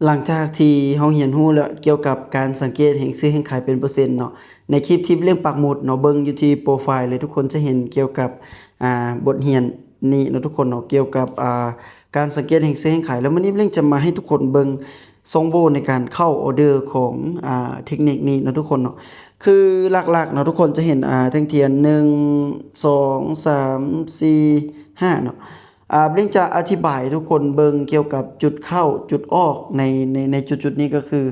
หลังจากที่เราเรียนรู้แล้วเกี่ยวกับการสังเกตแห่งซื้อแห่งขายเป็นเปอร์เซ็นต์เนาะในคลิปที่เรื่องปักหมุดเนาะเบิ่งอยู่ที่โปรไฟล์เลยทุกคนจะเห็นเกี่ยวกับบทเรียนนี้เนาะทุกคนเนาะเกี่ยวกับการสังเกตแห่งซื้อแห่งขายแล้วมื้อนี้เรื่องจะมาให้ทุกคนเบิ่งทรงโบในการเข้าออเดอร์ของเทคนิคนี้เนาะทุกคนเนาะคือหลักๆเนาะทุกคนจะเห็นแท่งเทียน1 2 3 4 5เนาะ เรื่องจะอธิบายทุกคนเบิ่งเกี่ยวกับจุดเข้าจุดออกในจุดนี้ก็คือ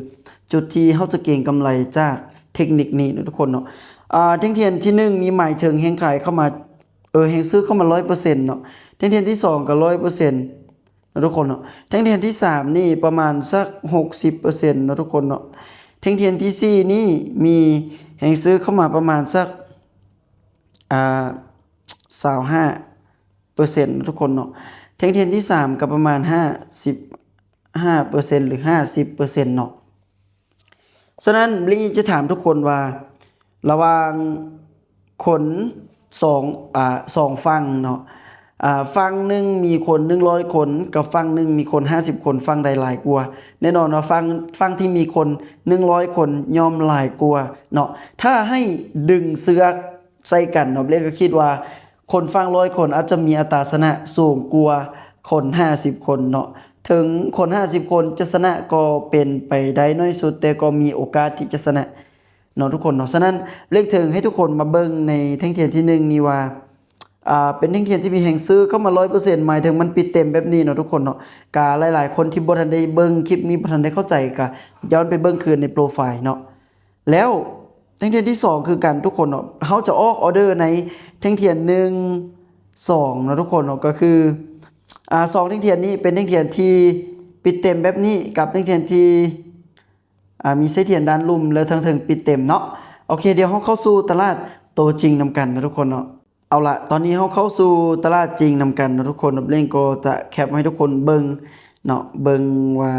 จุดที่เฮาจะเก็งกำไรจากเทคนิคนี้นะทุกคนเนาะแท่งเทียนที่1นี่หมายถึงแห่งขายเข้ามาแห่งซื้อเข้ามา 100% เนาะแท่งเทียนที่2ก็ 100% นะทุกคนเนาะแท่งเทียนที่3นี่ประมาณสัก 60% นะทุกคนเนาะแท่งเทียนที่4นี่มีแห่งซื้อเข้ามาประมาณสัก25%ทุกคนเนาะแท่งเทียนที่3ก็ประมาณ55%หรือ50%เนาะฉะนั้นลิงจะถามทุกคนว่าระหว่างขน2ฝั่งเนาะฝั่งหนึ่งมีคน100คนกับฝั่งหนึ่งมีคน50คนฝั่งใดหลายกว่าแน่นอนว่าฝั่งที่มีคน100คนยอมหลายกว่าเนาะถ้าให้ดึงเสือกใส่กันเนาะเรียกก็คิดว่าคนฟัง100คนอาจจะมีอัตราชนะสูงกว่าคน50คนเนาะถึงคน50คนจะชนะก็เป็นไปได้น้อยสุดแต่ก็มีโอกาสที่จะชนะเนาะทุกคนเนาะฉะนั้นเรียกถึงให้ทุกคนมาเบิ่งในแท่งเทียนที่1นี่ว่าเป็นแท่งเทียนที่มีแห่งซื้อเข้ามา 100% หมายถึงมันปิดเต็มแบบนี้เนาะทุกคนเนาะกาหลายๆคนที่บ่ทันได้เบิ่งคลิปนี้บ่ทันได้เข้าใจก็ย้อนไปเบิ่งคืนในโปรไฟล์เนาะแล้วแท่งเทียนที่2คือกันทุกคนเนาะเฮาจะออกออเดอร์ในแท่งเทียน1 2เนาะทุกคนเนาะก็คือ2แท่งเทียนนี้เป็นแท่งเทียนที่ปิดเต็มแบบนี้กับแท่งเทียนที่มีไส้เทียนด้านลุ่มแล้วทั้งถึงปิดเต็มเนาะโอเคเดี๋ยวเฮาเข้าสู่ตลาดโตจริงนำกันนะทุกคนเนาะเอาละตอนนี้เฮาเข้าสู่ตลาดจริงนำกันนะทุกคนเล่งก็จะแคปให้ทุกคนเบิ่งเนาะเบิ่งว่า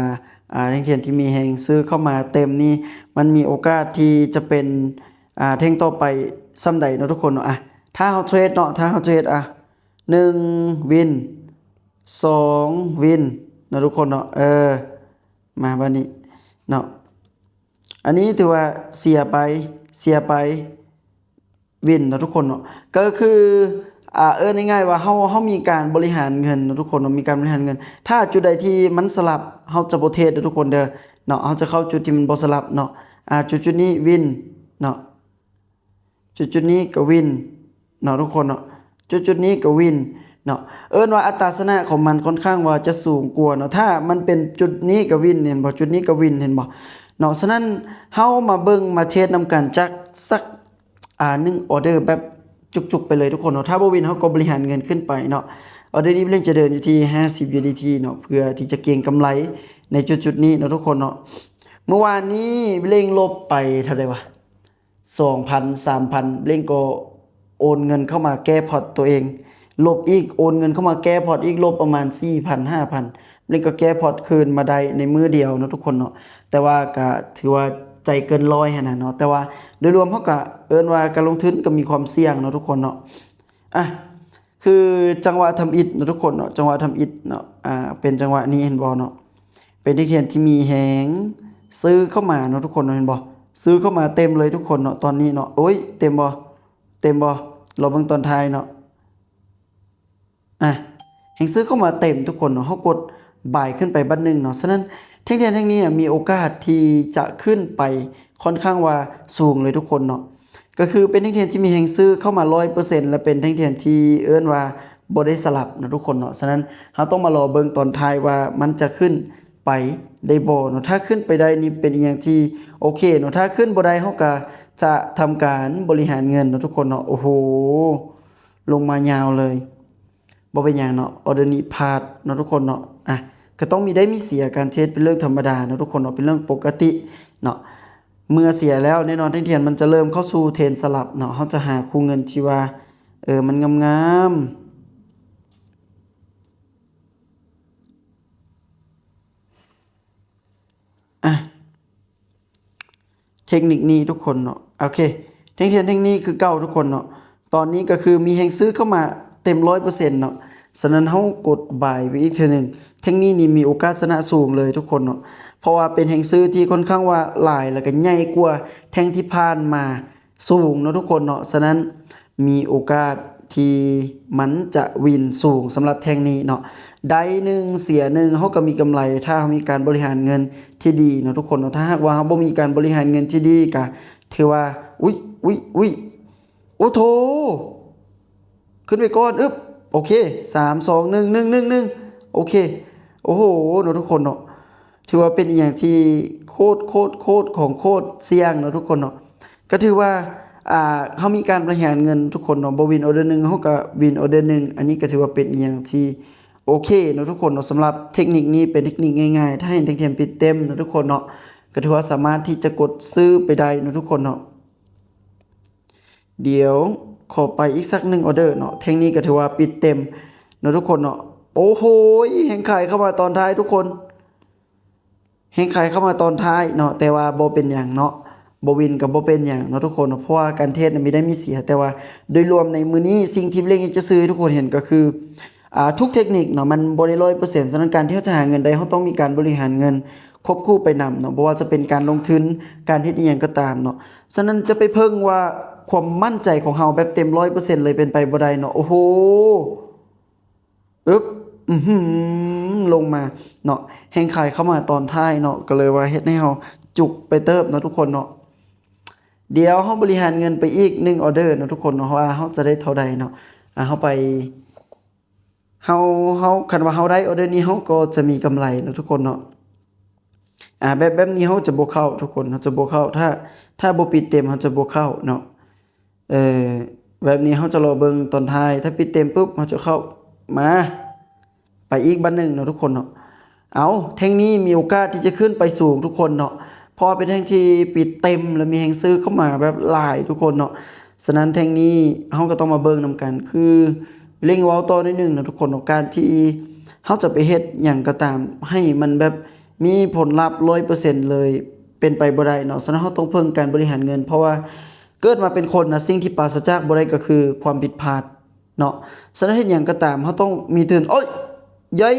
แท่งเทียนที่มีแห่งซื้อเข้ามาเต็มนี่มันมีโอกาสที่จะเป็นแท่งต่อไปซ้ำใดเนาะทุกคนเนาะถ้าเฮาเทรดเนาะถ้าเฮาเทรด1วิน2วินเนาะทุกคนเนาะมาบัดนี้เนาะอันนี้ถือว่าเสียไปวินเนาะทุกคนเนาะก็คือง่ายๆว่าเฮามีการบริหารเงินเนาะทุกคนเนาะมีการบริหารเงินถ้าจุดใดที่มันสลับเฮาจะบ่เทรดเด้อทุกคนเด้อเนาะเฮาจะเข้าจุดที่มันบ่สลับเนาะจุดนี้วินเนาะจุดนี้ก็วินเนาะทุกคนเนาะจุดนี้ก็วินเนาะว่าอัตราชนะของมันค่อนข้างว่าจะสูงกว่าเนาะถ้ามันเป็นจุดนี้ก็วินเห็นบ่จุดนี้ก็วินเห็นบ่เนาะฉะนั้นเฮามาเบิ่งมาเทสนำกันจักสัก1ออเดอร์แบบจุกๆไปเลยทุกคนเนาะถ้าบ่วินเฮาก็บริหารเงินขึ้นไปเนาะออเดอร์นี้เรื่องจะเดินอยู่ที่50 USDT เนาะเพื่อที่จะเก็งกำไรในจุดๆนี้เนาะทุกคนเนาะเมื่อวานนี้เร่งลบไปเท่าใดวะ 2,000 3,000เร่งก็โอนเงินเข้ามาแก้พอร์ตตัวเองลบอีกโอนเงินเข้ามาแก้พอร์ตอีกลบประมาณ 4,000 5,000เล่นก็แก้พอร์ตคืนมาได้ในมื้อเดียวเนาะทุกคนเนาะแต่ว่าก็ถือว่าใจเกินร้อยหั่นน่ะเนาะแต่ว่าโดยรวมเฮาก็ว่าการลงทุนก็มีความเสี่ยงเนาะทุกคนเนาะคือจังหวะทำอิฐเนาะทุกคนเนาะจังหวะทำอิฐเนาะเป็นจังหวะนี้เห็นบ่เนาะเป็นนักเรียนที่มีแฮงซื้อเข้ามาเนาะทุกคนเห็นบ่ซื้อเข้ามาเต็มเลยทุกคนเนาะตอนนี้เนาะโอ้ยเต็มบ่เราเบิ่งตอนท้ายเนาะแห่งซื้อเข้ามาเต็มทุกคนเนาะเฮากดบ่ายขึ้นไปบัดนึงเนาะฉะนั้นแท่งเทียนแท่งนี้มีโอกาสที่จะขึ้นไปค่อนข้างว่าสูงเลยทุกคนเนาะก็คือเป็นแท่งเทียนที่มีแห่งซื้อเข้ามา 100% และเป็นแท่งเทียนที่ว่าบ่ได้สลับนะทุกคนเนาะฉะนั้นเฮาต้องมารอเบิ่งตอนท้ายว่ามันจะขึ้นไปได้บ่เนาะถ้าขึ้นไปได้นี่เป็นอีหยังที่โอเคเนาะถ้าขึ้นบ่ได้เฮาก็จะทำการบริหารเงินเนาะทุกคนเนาะโอ้โหลงมายาวเลยบ่เป็นหยังเนาะออเดอร์นี้พลาดเนาะทุกคนเนาะก็ต้องมีได้มีเสียการเทรดเป็นเรื่องธรรมดาเนาะทุกคนเนาะเป็นเรื่องปกติเนาะเมื่อเสียแล้วแน่นอนแท่งเทียนมันจะเริ่มเข้าสู่เทรนสลับเนาะเฮาจะหาคู่เงินที่ว่ามันงามเทคนิคนี้ทุกคนเนาะโอเคแท่งเทียนแท่งนี้คือเก่าทุกคนเนาะตอนนี้ก็คือมีแฮงซื้อเข้ามาเต็ม 100% เนาะฉะนั้นเฮากดบ่ายไปอีกเทื่อนึงแท่งนี้นี่มีโอกาสชนะสูงเลยทุกคนเนาะ เพราะว่าเป็นแห่งซื้อที่ค่อนข้างว่าหลายแล้วก็ใหญ่กว่าแท่งที่ผ่านมาสูงเนาะทุกคนเนาะฉะนั้นมีโอกาสที่มันจะวินสูงสำหรับแท่งนี้เนาะได้หนึ่งเสียหนึ่งเขาก็มีกำไรถ้าเขามีการบริหารเงินที่ดีเนาะทุกคนเนาะถ้าหากว่าเขาบ่มีการบริหารเงินที่ดีก็ถือว่าอุ๊ยโอ้โถขึ้นไปก่อนอึ๊บโอเค3 2 1 1 1 1โอเคโอ้โหเนาะทุกคนเนาะถือว่าเป็นอีกอย่างที่โคตรของโคตรเสี่ยงเนาะทุกคนเนาะก็ถือว่าเขามีการบริหารเงินทุกคนเนาะบ่วินออเดอร์1เขาก็วินออเดอร์1อันนี้ก็ถือว่าเป็นอีกอย่างที่โอเคเนาะทุกคนเนาะสำหรับเทคนิคนี้เป็นเทคนิคง่ายๆถ้าเห็นเต็มปิดเต็มเนาะทุกคนเนาะก็ถือว่าสามารถที่จะกดซื้อไปได้เนาะทุกคนเนาะเดี๋ยวขอไปอีกสัก1ออเดอร์เนาะเทคนิคก็ถือว่าปิดเต็มเนาะทุกคนเนาะโอ้โหแห่งขายเข้ามาตอนท้ายทุกคนแห่งขายเข้ามาตอนท้ายเนาะแต่ว่าบ่เป็นหยังเนาะบ่วินกับบ่เป็นหยังเนาะทุกคนเนาะเพราะว่าการเทรดไม่ได้มีเสียแต่ว่าโดยรวมในมื้อนี้สิ่งที่เล่งจะซื้อทุกคนเห็นก็คือทุกเทคนิคเนาะมันบ่ได้ 100% ฉะนั้นการที่เราจะหาเงินได้เราต้องมีการบริหารเงินควบคู่ไปนำเนาะบ่ว่าจะเป็นการลงทุนการเฮ็ดอีหยังก็ตามเนาะฉะนั้นจะไปเพิ่งว่าความมั่นใจของเราแบบเต็ม 100% เลยเป็นไปบ่ได้เนาะโอ้โหอึ๊บลงมาเนาะแห่งขายเข้ามาตอนท้ายเนาะก็เลยว่าเฮ็ดให้เราจุกไปเติบเนาะทุกคนเนาะเดี๋ยวเราบริหารเงินไปอีก1ออเดอร์เนาะทุกคนเนาะว่าเราจะได้เท่าใดเนาะเราไปเฮาคันว่าเราได้ออเดอร์นี้เราก็จะมีกำไรเนาะทุกคนเนาะแบบนี้เราจะบ่เข้าทุกคนเราจะบ่เข้าถ้าบ่ปิดเต็มเราจะบ่เข้าเนาะแบบนี้เราจะรอเบิ่งตอนท้ายถ้าปิดเต็มปุ๊บเราจะเข้ามาไปอีกบัดนึงเนาะทุกคนเนาะเอาแท่งนี้มีโอกาสที่จะขึ้นไปสูงทุกคนเนาะเพราะเป็นแท่งที่ปิดเต็มแล้วมีแห่งซื้อเข้ามาแบบหลายทุกคนเนาะฉะนั้นแท่งนี้เฮาก็ต้องมาเบิ่งนำกันคือเร่งเว้าต่อนิดนึงนะทุกคนเนาะการที่เฮาจะไปเฮ็ดหยังก็ตามให้มันแบบมีผลลัพธ์ 100% เลยเป็นไปบ่ได้เนาะฉะนั้นเฮาต้องเพิ่งการบริหารเงินเพราะว่าเกิดมาเป็นคนนะสิ่งที่ปราศจากบ่ได้ก็คือความผิดพลาดเนาะฉะนั้นเฮ็ดหยังก็ตามเฮาต้องมีตื่นโอ๊ยใหญ่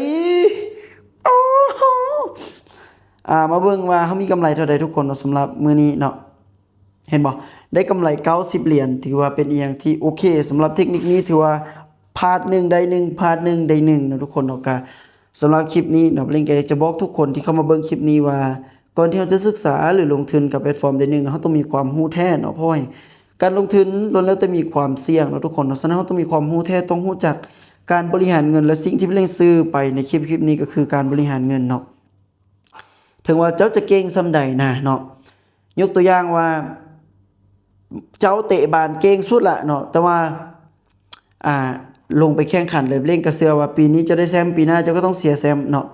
มาเบิ่งว่าเฮามีกำไรเท่าใดทุกคนเนาะสำหรับมื้อนี้เนาะเห็นบ่ได้กำไร90เหรียญถือว่าเป็นอีหยังที่โอเคสำหรับเทคนิคนี้ถือว่าพาร์ท1ได้1พาร์ท1ได้1เนาะทุกคนเนาะก็สำหรับคลิปนี้เนาะเล่นก็อยากจะบอกทุกคนที่เข้ามาเบิ่งคลิปนี้ว่าก่อนที่เราจะศึกษาหรือลงทุนกับแพลตฟอร์มใดหนึ่งเราต้องมีความรู้แท้เนาะเพราะว่าการลงทุนล้วนแล้วแต่มีความเสี่ยงเนาะทุกคนเนาะฉะนั้นเราต้องมีความรู้แท้ต้องรู้จักการบริหารเงินและสิ่งที่เล่นซื้อไปในคลิปนี้ก็คือการบริหารเงินเนาะถึงว่าเจ้าจะเก่งส่ำใดนะเนาะยกตัวอย่างว่าเจ้าเตะบานเก่งสุดละเนาะแต่ว่าลงไปแข่งขันเลยเล่นกระเสือว่าปีนี้จะได้แชมป์ปีหน้าเจ้าก็ต้องเสียแชมป์เนาะ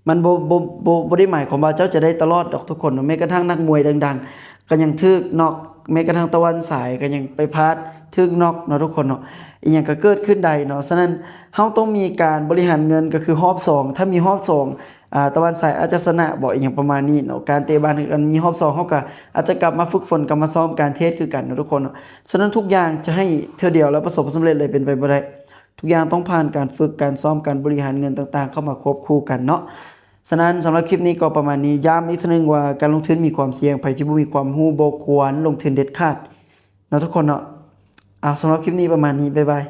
มันบ่ได้หมายความว่าเจ้าจะได้ตลอดดอกทุกคนแม้กระทั่งนักมวยดังๆก็ยังทึกน็อกแม้กระทั่งตะวันสายก็ยังไปพาดทึกน็อกเนาะทุกคนเนาะอีหยังก็เกิดขึ้นได้เนาะฉะนั้นเฮาต้องมีการบริหารเงินก็คือรอบ2ถ้ามีรอบ2ตะวันสายอาจจะชนะบ่อีหยังประมาณนี้เนาะการเตะบอลกันมีรอบ2เฮาก็อาจจะกลับมาฝึกฝนกลับมาซ้อมการเทรดคือกันเนาะทุกคนเนาะฉะนั้นทุกอย่างจะให้เทื่อเดียวแล้วประสบความสำเร็จเลยเป็นไปบ่ได้ทุกอย่างต้องผ่านการฝึกการซ้อมการบริหารเงินต่างๆเข้ามาควบคู่กันเนาะฉะนั้นสำหรับคลิปนี้ก็ประมาณนี้ย้ำอีกทีนึงว่าการลงทุนมีความเสี่ยงไผที่บ่มีความรู้บ่ควรลงทุนเด็ดขาดเนาะทุกคนเนาะสำหรับคลิปนี้ประมาณนี้บ๊ายบาย